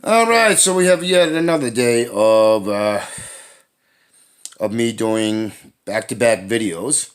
All right, so we have yet another day of me doing back-to-back videos,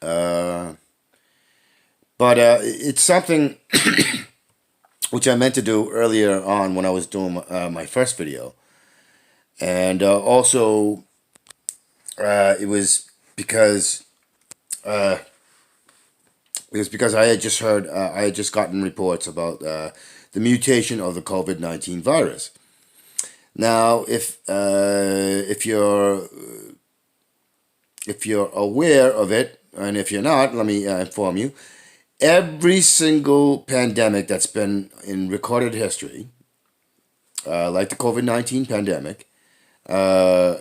uh, but it's something which I meant to do earlier on when I was doing my first video, and also it was because uh, I had just heard I had just gotten reports about the mutation of the COVID-19 virus. Now, if you're aware of it, and if you're not, let me inform you. Every single pandemic that's been in recorded history, like the COVID-19 pandemic, uh,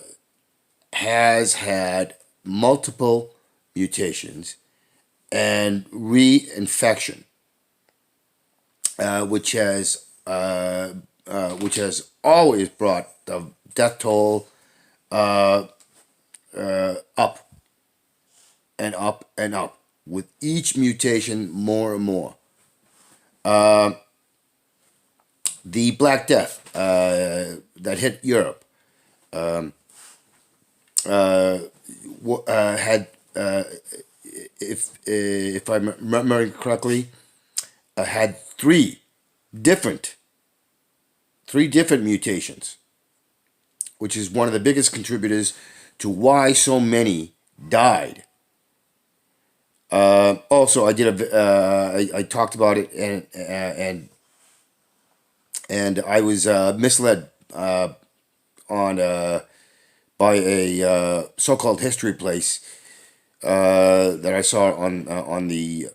has had multiple mutations and reinfection, which has always brought the death toll uh, up and up and up, with each mutation more and more. The Black Death that hit Europe uh, had, if I'm remembering correctly, had different three different mutations, which is one of the biggest contributors to why so many died. Also, I talked about it, and I was misled on by a so-called history place that I saw on the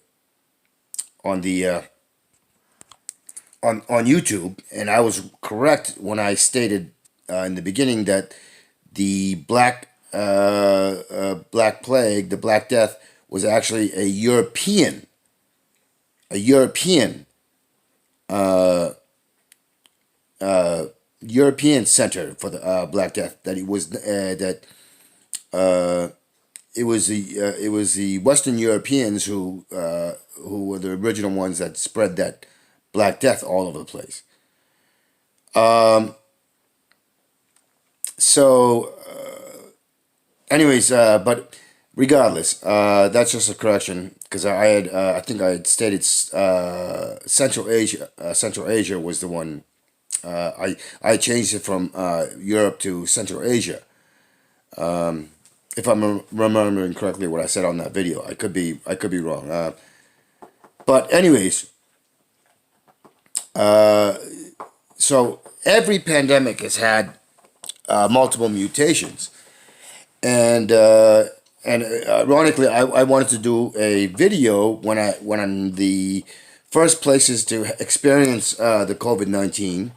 on YouTube, and I was correct when I stated in the beginning that the Black Plague, the Black Death, was actually a European European center for the Black Death. That it was the Western Europeans who were the original ones that spread that Black Death all over the place. So, anyways, but regardless, that's just a correction because I think I had stated Central Asia. Central Asia was the one. I changed it from Europe to Central Asia. If I'm remembering correctly what I said on that video, I could be wrong. But anyways, so every pandemic has had multiple mutations, and ironically, I wanted to do a video when I'm the first places to experience the COVID-19,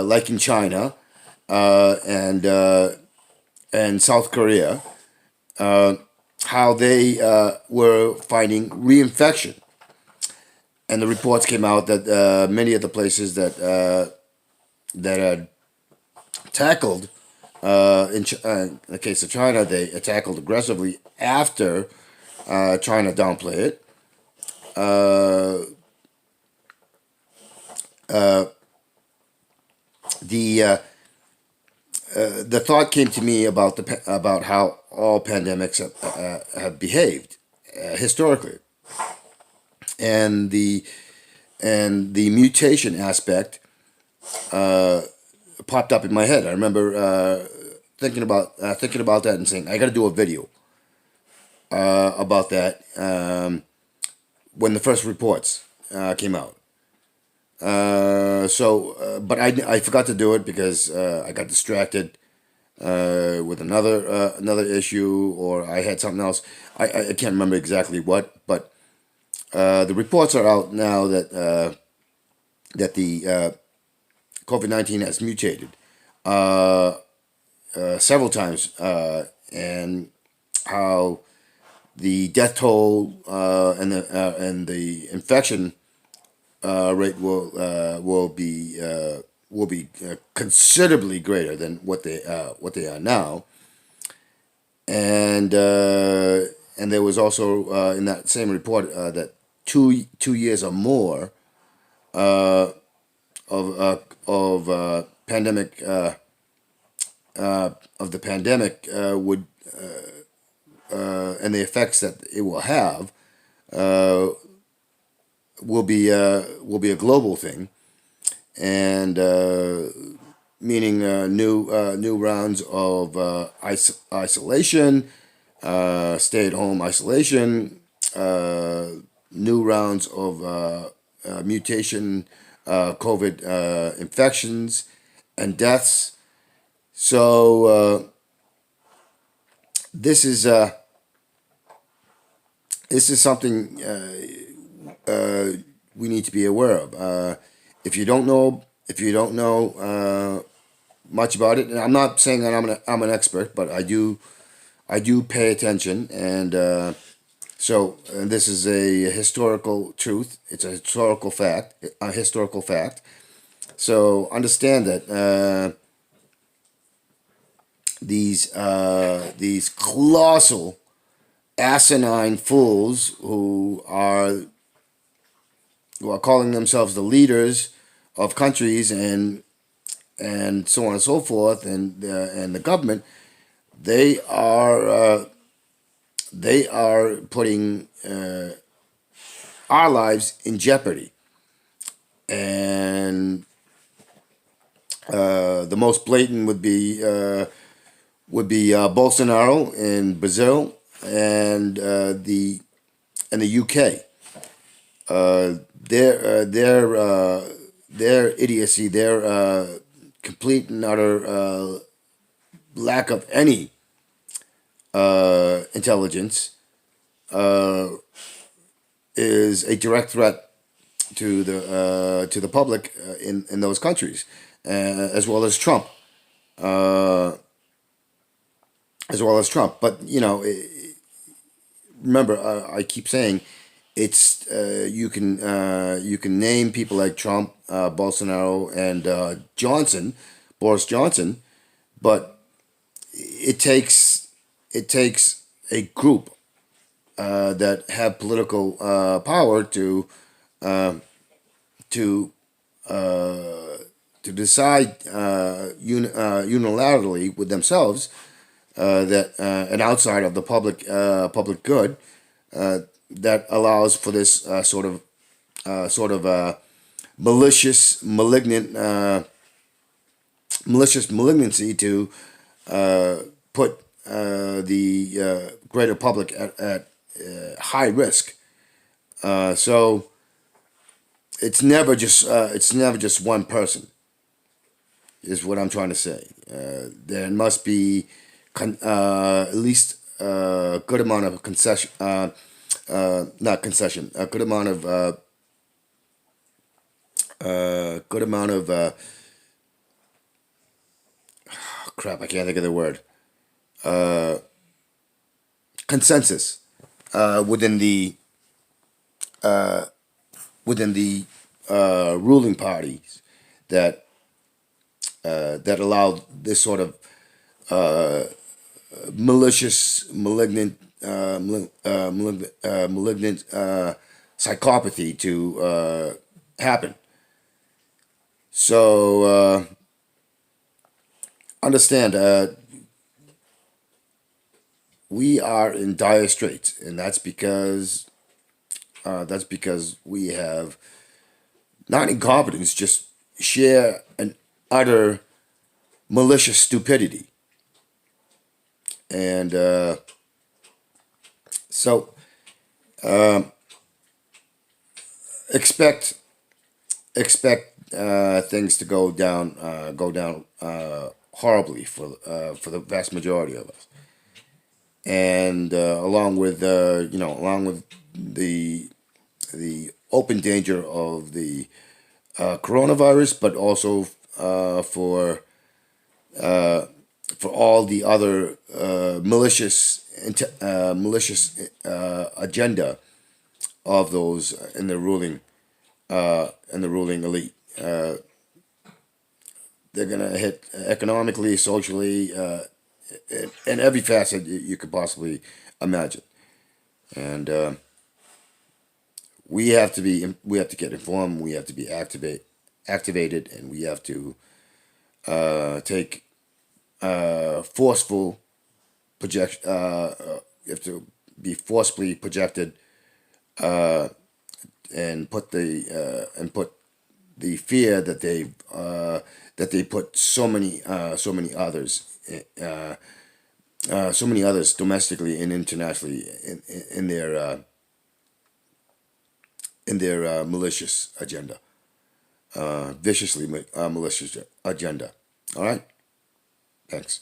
like in China and South Korea, how they were finding reinfection, and the reports came out that many of the places that had tackled, in the case of China, they tackled aggressively after trying to downplay it. The the thought came to me about about how all pandemics have behaved historically, and the mutation aspect popped up in my head. I remember thinking about that and saying I got to do a video about that when the first reports came out. But I forgot to do it because I got distracted with another issue, or I had something else. I can't remember exactly what, but the reports are out now that the COVID-19 has mutated several times, and how the death toll and the infection rate will be considerably greater than what they are now, and there was also in that same report that two years or more uh, of pandemic of the pandemic would and the effects that it will have uh, will be a global thing, and meaning new rounds of isolation, stay at home isolation, uh, new rounds of mutation, COVID infections and deaths. So this is uh, this is something we need to be aware of. If you don't know much about it, and I'm not saying that I'm an expert, but I do pay attention, and and this is a historical truth. It's a historical fact. A historical fact. So understand that these colossal asinine fools who are calling themselves the leaders of countries and so on and so forth, and the government, they are putting our lives in jeopardy. And the most blatant would be Bolsonaro in Brazil and the UK. Their idiocy, their complete and utter lack of any intelligence is a direct threat to the public in those countries, as well as Trump, uh, as well as Trump. But remember, I keep saying it's you can name people like Trump, Bolsonaro, and Boris Johnson, but it takes a group that have political power to to decide unilaterally with themselves that and outside of the public good that allows for this sort of malicious malicious malignancy to put the greater public high risk. So it's never just one person is what I'm trying to say. There must be at least a good amount of concession, not concession, a good amount of crap. I can't think of the word. Consensus within the ruling parties that that allow this sort of malicious, malignant psychopathy to happen. So understand, we are in dire straits, and that's because we have not incompetence, just sheer and utter malicious stupidity, and so expect things to go down horribly for the vast majority of us, and along with the open danger of the coronavirus, but also for all the other malicious agenda of those in the ruling elite. They're gonna hit economically, socially, in every facet you could possibly imagine, and we have to get informed. We have to be activated, and we have to take forceful project. You have to be forcefully projected and put the fear that they put so many others domestically and internationally in their malicious agenda, viciously malicious agenda. All right, thanks.